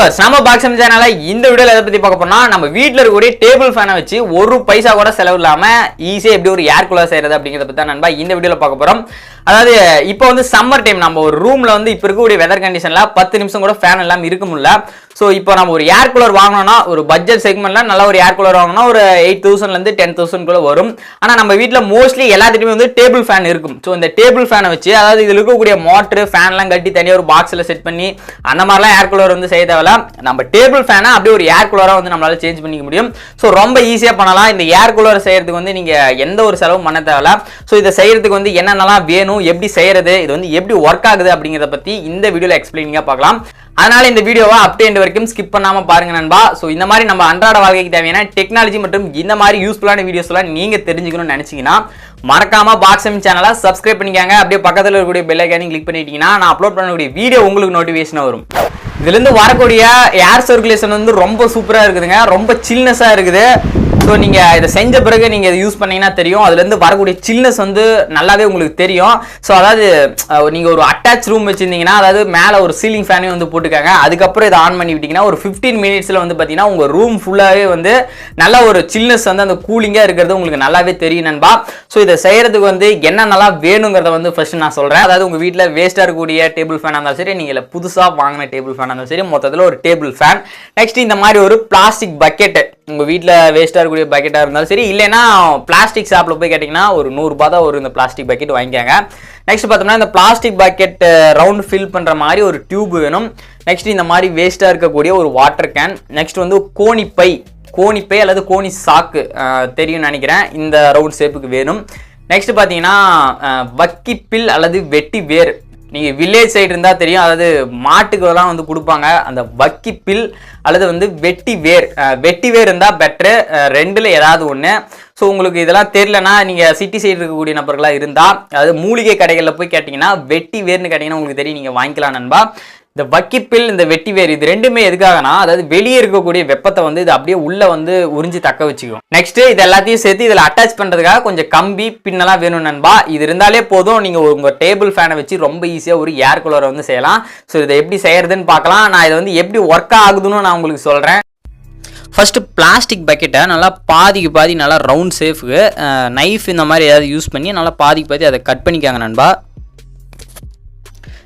Viewers நம்ம box சேனல்ல இந்த வீடியோல எதை பத்தி பார்க்க போறோம்னா நம்ம வீட்ல இருக்கக்கூடிய டேபிள் ஃபேனை வச்சு ஒரு பைசா கூட செலவு இல்லாம ஈஸியா எப்படி ஒரு ஏர் கூலர் செய்யறது அப்படிங்கறத பத்தி தான் நண்பா இந்த வீடியோல பார்க்க போறோம். அதாவது இப்போ வந்து சம்மர் டைம் நம்ம ஒரு ரூம்ல வந்து இப்போ இருக்கக்கூடிய வெதர் கண்டிஷன்ல 10 நிமிஷம் கூட ஃபேன் எல்லாம் இருக்க முடியல. ஸோ இப்போ நம்ம ஒரு ஏர் கூலர் வாங்கணும்னா ஒரு பட்ஜெட் செக்மெண்ட்ல நல்ல ஒரு ஏர் கூலர் வாங்கணும்னா ஒரு 8,000 இருந்து 10,000 குள்ள வரும். ஆனா நம்ம வீட்டில் மோஸ்ட்லி எல்லாத்துக்குமே வந்து டேபிள் ஃபேன் இருக்கும். ஸோ இந்த டேபிள் ஃபேனை வச்சு அதாவது இதில் இருக்கக்கூடிய மோட்டர் ஃபேன் எல்லாம் கட்டி தனியாக ஒரு பாக்ஸ்ல செட் பண்ணி அந்த மாதிரிலாம் ஏர் கூலர் வந்து செய்ய தேவையில்ல. நம்ம டேபிள் ஃபேனை அப்படியே ஒரு ஏர் கூலரா வந்து நம்மளால சேஞ்ச் பண்ணிக்க முடியும். ஸோ ரொம்ப ஈஸியா பண்ணலாம். இந்த ஏர் கூலர் செய்யறதுக்கு வந்து நீங்க எந்த ஒரு செலவும் பண்ண தேவையில்ல. ஸோ இதை செய்யறதுக்கு வந்து என்னென்னலாம் வேணும், எப்படி செய்யறது, இது வந்து எப்படி ஒர்க் ஆகுது அப்படிங்கிறத பத்தி இந்த வீடியோல எக்ஸ்பிளைனிங்கா பார்க்கலாம். அதனால இந்த வீடியோவை அப் டு எண்ட் வரைக்கும் ஸ்கிப் பண்ணாம பாருங்க நண்பா. ஸோ இந்த மாதிரி நம்ம அன்றாட வாழ்க்கைக்கு தேவையான டெக்னாலஜி மற்றும் இந்த மாதிரி யூஸ்ஃபுல்லான வீடியோஸ்லாம் நீங்க தெரிஞ்சுக்கணும்னு நினைச்சீங்கன்னா மறக்காம பாக்ஸ் சேனலை சப்ஸ்கிரைப் பண்ணிக்கோங்க. அப்படியே பக்கத்தில் இருக்கக்கூடிய பெல் ஐகானையும் கிளிக் பண்ணிட்டீங்கன்னா நான் அப்லோட் பண்ணக்கூடிய வீடியோ உங்களுக்கு நோட்டிஃபிகேஷன் வரும். இதுல இருந்து வரக்கூடிய ஏர் சர்க்குலேஷன் வந்து ரொம்ப சூப்பரா இருக்குதுங்க, ரொம்ப சில்னஸா இருக்குது. ஸோ நீங்கள் இதை செஞ்ச பிறகு நீங்கள் இதை யூஸ் பண்ணீங்கன்னா தெரியும், அதுலேருந்து வரக்கூடிய சில்னஸ் வந்து நல்லாவே உங்களுக்கு தெரியும். ஸோ அதாவது நீங்கள் ஒரு அட்டாச் ரூம் வச்சுருந்தீங்கன்னா அதாவது மேலே ஒரு சீலிங் ஃபேனையும் வந்து போட்டுக்காங்க. அதுக்கப்புறம் இதை ஆன் பண்ணி விட்டிங்கன்னா ஒரு 15 மினிட்ஸில் வந்து பார்த்தீங்கன்னா உங்கள் ரூம் ஃபுல்லாகவே வந்து நல்ல ஒரு சில்னஸ் வந்து அந்த கூலிங்காக இருக்கிறது உங்களுக்கு நல்லாவே தெரியும் நண்பா. ஸோ இதை செய்கிறதுக்கு வந்து என்னென்னலாம் வேணுங்கிறத வந்து ஃபர்ஸ்ட் நான் சொல்கிறேன். அதாவது உங்கள் வீட்டில் வேஸ்ட்டாக இருக்கக்கூடிய டேபிள் ஃபேனாக இருந்தாலும் சரி, நீங்கள் புதுசாக வாங்கின டேபிள் ஃபேனாக இருந்தாலும் சரி, மொத்தத்தில் ஒரு டேபிள் ஃபேன். நெக்ஸ்ட் இந்த மாதிரி ஒரு பிளாஸ்டிக் பக்கெட்டு, உங்கள் வீட்டில் வேஸ்ட்டாக இருக்கக்கூடிய பக்கெட்டாக இருந்தாலும் சரி, இல்லைன்னா பிளாஸ்டிக் ஷாப்பில் போய் கேட்டிங்கன்னா ஒரு 100 ரூபாய் தான் ஒரு இந்த பிளாஸ்டிக் பக்கெட் வாங்கிக்காங்க. நெக்ஸ்ட் பார்த்தோம்னா இந்த பிளாஸ்டிக் பக்கெட் ரவுண்ட் ஃபில் பண்ணுற மாதிரி ஒரு டியூப் வேணும். நெக்ஸ்ட் இந்த மாதிரி வேஸ்ட்டாக இருக்கக்கூடிய ஒரு வாட்டர் கேன். நெக்ஸ்ட் வந்து கோணிப்பை அல்லது கோணி சாக்கு தெரியும்னு நினைக்கிறேன், இந்த ரவுண்ட் ஷேப்புக்கு வேணும். நெக்ஸ்ட் பார்த்தீங்கன்னா வக்கிப்பில் அல்லது வெட்டி வேர், நீங்கள் வில்லேஜ் சைடு இருந்தால் தெரியும், அதாவது மாட்டுக்கெல்லாம் வந்து கொடுப்பாங்க அந்த வக்கிப்பில் அல்லது வந்து வெட்டி வேர் இருந்தால் பெட்ரு, ரெண்டில் ஏதாவது ஒன்று. ஸோ உங்களுக்கு இதெல்லாம் தெரியலனா நீங்கள் சிட்டி சைடு இருக்கக்கூடிய நபர்களாக இருந்தால் அதாவது மூலிகை கடைகளில் போய் கேட்டிங்கன்னா வெட்டி வேர்னு கேட்டிங்கன்னா உங்களுக்கு தெரியும், நீங்கள் வாங்கிக்கலாம் நண்பா. இந்த வக்கிப்பில் இந்த வெட்டி வேர் இது ரெண்டுமே எதுக்காகனா அதாவது வெளியே இருக்கக்கூடிய வெப்பத்தை வந்து இது அப்படியே உள்ள வந்து உறிஞ்சி தக்க வச்சுக்கும். நெக்ஸ்ட் இது எல்லாத்தையும் சேர்த்து இதில் அட்டாச் பண்ணுறதுக்காக கொஞ்சம் கம்பி பின்னெல்லாம் வேணும் நண்பா. இது இருந்தாலே போதும், நீங்கள் உங்கள் டேபிள் ஃபேனை வச்சு ரொம்ப ஈஸியாக ஒரு ஏர் கூலரை வந்து செய்யலாம். ஸோ இதை எப்படி செய்யறதுன்னு பார்க்கலாம். நான் இதை வந்து எப்படி ஒர்க் ஆகுதுன்னு நான் உங்களுக்கு சொல்கிறேன். ஃபர்ஸ்ட் பிளாஸ்டிக் பக்கெட்டை நல்லா பாதிக்கு பாதி நல்லா ரவுண்ட் ஷேஃபுக்கு நைஃப் இந்த மாதிரி ஏதாவது யூஸ் பண்ணி நல்லா பாதிக்கு பாதி அதை கட் பண்ணிக்காங்க நண்பா.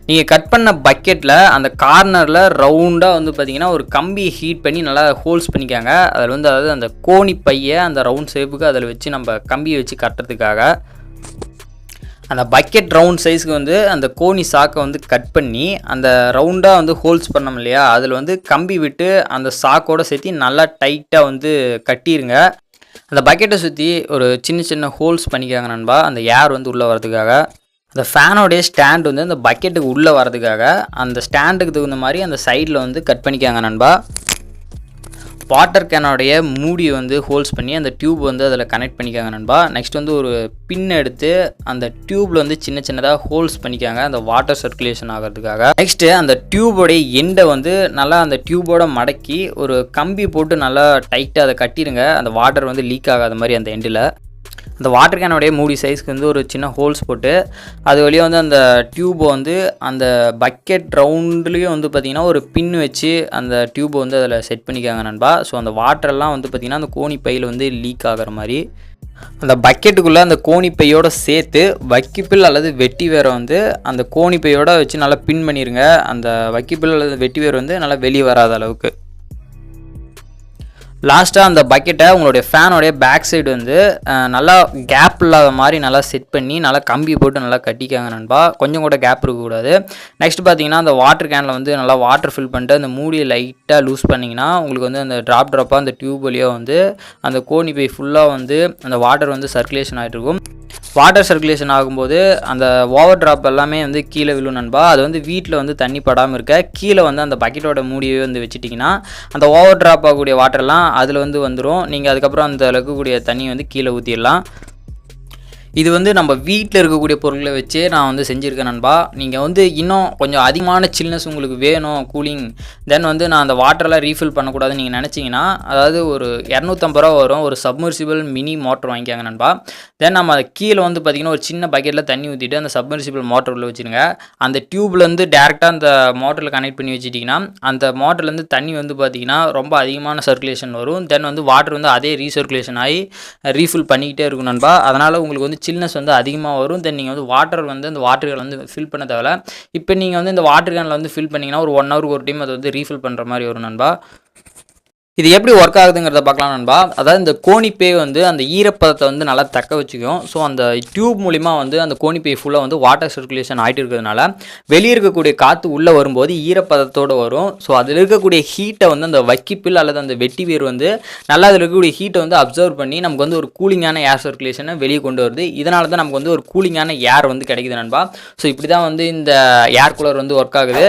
நீங்கள் கட் பண்ண பக்கெட்டில் அந்த கார்னரில் ரவுண்டாக வந்து பார்த்தீங்கன்னா ஒரு கம்பியை ஹீட் பண்ணி நல்லா ஹோல்ஸ் பண்ணிக்காங்க. அதில் வந்து அதாவது அந்த கோணி பையை அந்த ரவுண்ட் ஷேப்புக்கு அதில் வச்சு நம்ம கம்பியை வச்சு கட்டுறதுக்காக அந்த பக்கெட் ரவுண்ட் சைஸ்க்கு வந்து அந்த கோணி சாக்கை வந்து கட் பண்ணி அந்த ரவுண்டாக வந்து ஹோல்ஸ் பண்ணோம் இல்லையா, அதில் வந்து கம்பி விட்டு அந்த சாக்கோடு சேர்த்து நல்லா டைட்டாக வந்து கட்டிடுங்க. அந்த பக்கெட்டை சுற்றி ஒரு சின்ன சின்ன ஹோல்ஸ் பண்ணிக்காங்க நண்பா, அந்த ஏர் வந்து உள்ளே வரதுக்காக. அந்த ஃபேனோடைய ஸ்டாண்ட் வந்து அந்த பக்கெட்டுக்கு உள்ளே வரதுக்காக அந்த ஸ்டாண்டுக்கு தகுந்த மாதிரி அந்த சைடில் வந்து கட் பண்ணிக்காங்க நண்பா. வாட்டர் கேனோடைய மூடியை வந்து ஹோல்ஸ் பண்ணி அந்த டியூப் வந்து அதில் கனெக்ட் பண்ணிக்காங்க நண்பா. நெக்ஸ்ட் வந்து ஒரு பின் எடுத்து அந்த டியூப்பில் வந்து சின்ன சின்னதாக ஹோல்ஸ் பண்ணிக்காங்க அந்த வாட்டர் சர்க்குலேஷன் ஆகிறதுக்காக. நெக்ஸ்ட்டு அந்த டியூபோடைய எண்டை வந்து நல்லா அந்த டியூபோட மடக்கி ஒரு கம்பி போட்டு நல்லா டைட்டாக அதை கட்டிடுங்க, அந்த வாட்டர் வந்து லீக் ஆகாத மாதிரி அந்த எண்டில். அந்த வாட்டர் கேனோடைய மூடி சைஸ்க்கு வந்து ஒரு சின்ன ஹோல்ஸ் போட்டு அது வழியாக வந்து அந்த டியூப்பை வந்து அந்த பக்கெட் ரவுண்ட்லேயும் வந்து பார்த்திங்கன்னா ஒரு பின் வச்சு அந்த டியூப்பை வந்து அதில் செட் பண்ணிக்காங்க நண்பா. ஸோ அந்த வாட்டரெல்லாம் வந்து பார்த்திங்கன்னா அந்த கோணி பையில் வந்து லீக் ஆகிற மாதிரி அந்த பக்கெட்டுக்குள்ளே அந்த கோணி பையோடு சேர்த்து வக்கிப்பில் அல்லது வெட்டி வேரை வந்து அந்த கோணி பையோடு வச்சு நல்லா பின் பண்ணிடுங்க. அந்த வக்கிப்பில் அல்லது வெட்டி வேர் வந்து நல்லா வெளியே வராத அளவுக்கு. லாஸ்ட்டாக அந்த பக்கெட்டை உங்களுடைய ஃபேனோடைய பேக் சைடு வந்து நல்லா கேப் இல்லாத மாதிரி நல்லா செட் பண்ணி நல்லா கம்பி போட்டு நல்லா கட்டிக்காங்க நண்பா, கொஞ்சம் கூட கேப் இருக்கக்கூடாது. நெக்ஸ்ட் பார்த்தீங்கன்னா அந்த வாட்டர் கேனில் வந்து நல்லா வாட்டர் ஃபில் பண்ணிட்டு அந்த மூடியை லைட்டாக லூஸ் பண்ணிங்கன்னா உங்களுக்கு வந்து அந்த ட்ராப்பாக அந்த டியூப் வழியாக வந்து அந்த கோணி பை ஃபுல்லாக வந்து அந்த வாட்டர் வந்து சர்க்குலேஷன் ஆகிட்டு இருக்கும். வாட்டர் சர்க்குலேஷன் ஆகும்போது அந்த ஓவர் ட்ராப் எல்லாமே வந்து கீழே விழும் நண்பா. அது வந்து வீட்டில் வந்து தண்ணி படாமல் இருக்க கீழே வந்து அந்த பக்கெட்டோட மூடியை வந்து வச்சுட்டிங்கன்னா அந்த ஓவர் ட்ராப் ஆகக்கூடிய வாட்டர்லாம் அதில் வந்து வந்துடும். நீங்கள் அதுக்கப்புறம் அந்த இருக்கக்கூடிய தண்ணி வந்து கீழே ஊற்றிடலாம். இது வந்து நம்ம வீட்டில் இருக்கக்கூடிய பொருட்களை வச்சே நான் வந்து செஞ்சுருக்கேன் நண்பா. நீங்கள் வந்து இன்னும் கொஞ்சம் அதிகமான சில்னஸ் உங்களுக்கு வேணும் கூலிங், தென் வந்து நான் அந்த வாட்டரெலாம் ரீஃபில் பண்ணக்கூடாதுன்னு நீங்கள் நினச்சிங்கன்னா, அதாவது ஒரு ரூ. 250 வரும். ஒரு சப்மர்சிபிள் மினி மோட்டர் வாங்கிக்காங்க நண்பா. தென் நம்ம கீழே வந்து பார்த்திங்கன்னா ஒரு சின்ன பக்கெட்டில் தண்ணி ஊற்றிட்டு அந்த சப்மர்சிபிள் மோட்டர் உள்ள வச்சுருங்க. அந்த டியூப்லேருந்து டேரெக்டாக அந்த மோட்டரில் கனெக்ட் பண்ணி வச்சுட்டிங்கன்னா அந்த மோட்டர்லேருந்து தண்ணி வந்து பார்த்திங்கன்னா ரொம்ப அதிகமான சர்க்குலேஷன் வரும். தென் வந்து வாட்டர் வந்து அதே ரீசர்க்குலேஷன் ஆகி ரீஃபில் பண்ணிக்கிட்டே இருக்கும் நண்பா. அதனால் உங்களுக்கு வந்து சில்னஸ் வந்து அதிகமாக வரும். தென் நீங்கள் வந்து வாட்டர் வந்து அந்த வாட்டர் கேன் வந்து ஃபில் பண்ண தேவையில்ல. இப்போ நீங்கள் வந்து இந்த வாட்டர் கேனில் வந்து ஃபில் பண்ணிங்கன்னா ஒரு 1 ஹவருக்கு ஒரு டைம் அதை வந்து ரீஃபில் பண்ணுற மாதிரி வரும் நண்பா. இது எப்படி ஒர்க் ஆகுதுங்கிறத பார்க்கலாம் நண்பா. அதாவது இந்த கோணிப்பை வந்து அந்த ஈரப்பதத்தை வந்து நல்லா தக்க வச்சுக்கும். ஸோ அந்த டியூப் மூலிமா வந்து அந்த கோணிப்பை ஃபுல்லாக வந்து வாட்டர் சர்க்குலேஷன் ஆகிட்டு இருக்கிறதுனால வெளியே இருக்கக்கூடிய காற்று உள்ளே வரும்போது ஈரப்பதத்தோடு வரும். ஸோ அதில் இருக்கக்கூடிய ஹீட்டை வந்து அந்த வக்கிப்பில் அல்லது அந்த வெட்டி வேர் வந்து நல்லா அதில் இருக்கக்கூடிய ஹீட்டை வந்து அப்சர்வ் பண்ணி நமக்கு வந்து ஒரு கூலிங்கான ஏர் சர்க்குலேஷனை வெளியே கொண்டு வருது. இதனால தான் நமக்கு வந்து ஒரு கூலிங்கான ஏர் வந்து கிடைக்குது நண்பா. ஸோ இப்படி தான் வந்து இந்த ஏர் கூலர் வந்து ஒர்க் ஆகுது.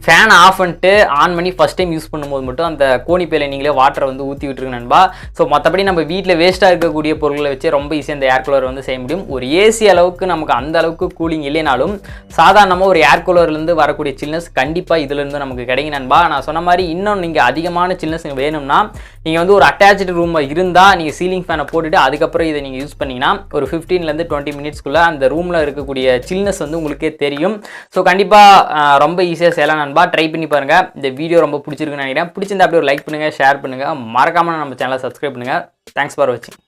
ஃபேன் ஆஃப் பண்ணிட்டு ஆன் பண்ணி ஃபஸ்ட் டைம் யூஸ் பண்ணும்போது மட்டும் அந்த கோணிப்பையில் நீங்களே வாட்டரை வந்து ஊற்றி விட்டுருங்க நண்பா. ஸோ மற்றபடி நம்ம வீட்டில் வேஸ்ட்டாக இருக்கக்கூடிய பொருட்களை வச்சு ரொம்ப ஈஸியாக இந்த ஏர் கூலர் வந்து செய்ய முடியும். ஒரு ஏசி அளவுக்கு நமக்கு அந்த அளவுக்கு கூலிங் இல்லைனாலும் சாதாரணமாக ஒரு ஏர் கூலர்லேருந்து வரக்கூடிய சில்னஸ் கண்டிப்பாக இதுலேருந்து நமக்கு கிடைக்கும் நண்பா. நான் சொன்ன மாதிரி இன்னும் நீங்கள் அதிகமான சில்னஸ் வேணும்னா நீங்கள் வந்து ஒரு அட்டாச்சு ரூமில் இருந்தால் நீங்கள் சீலிங் ஃபேனை போட்டுட்டு அதுக்கப்புறம் இதை நீங்கள் யூஸ் பண்ணிங்கன்னா ஒரு 15லேருந்து 20 மினிட்ஸ்க்குள்ளே அந்த ரூமில் இருக்கக்கூடிய சில்னஸ் வந்து உங்களுக்கே தெரியும். ஸோ கண்டிப்பாக ரொம்ப ஈஸியாக செய்யலாம் நண்பா. ட்ரை பண்ணி பாருங்க. இந்த வீடியோ ரொம்ப பிடிச்சிருக்குன்னு நினைக்கிறேன். பிடிச்சிருந்தா அப்படியே ஒரு லைக் பண்ணுங்க, ஷேர் பண்ணுங்க, மறக்காம நம்ம சேனலை சப்ஸ்கிரைப் பண்ணுங்க. தேங்க்ஸ் ஃபார் வாட்சிங்.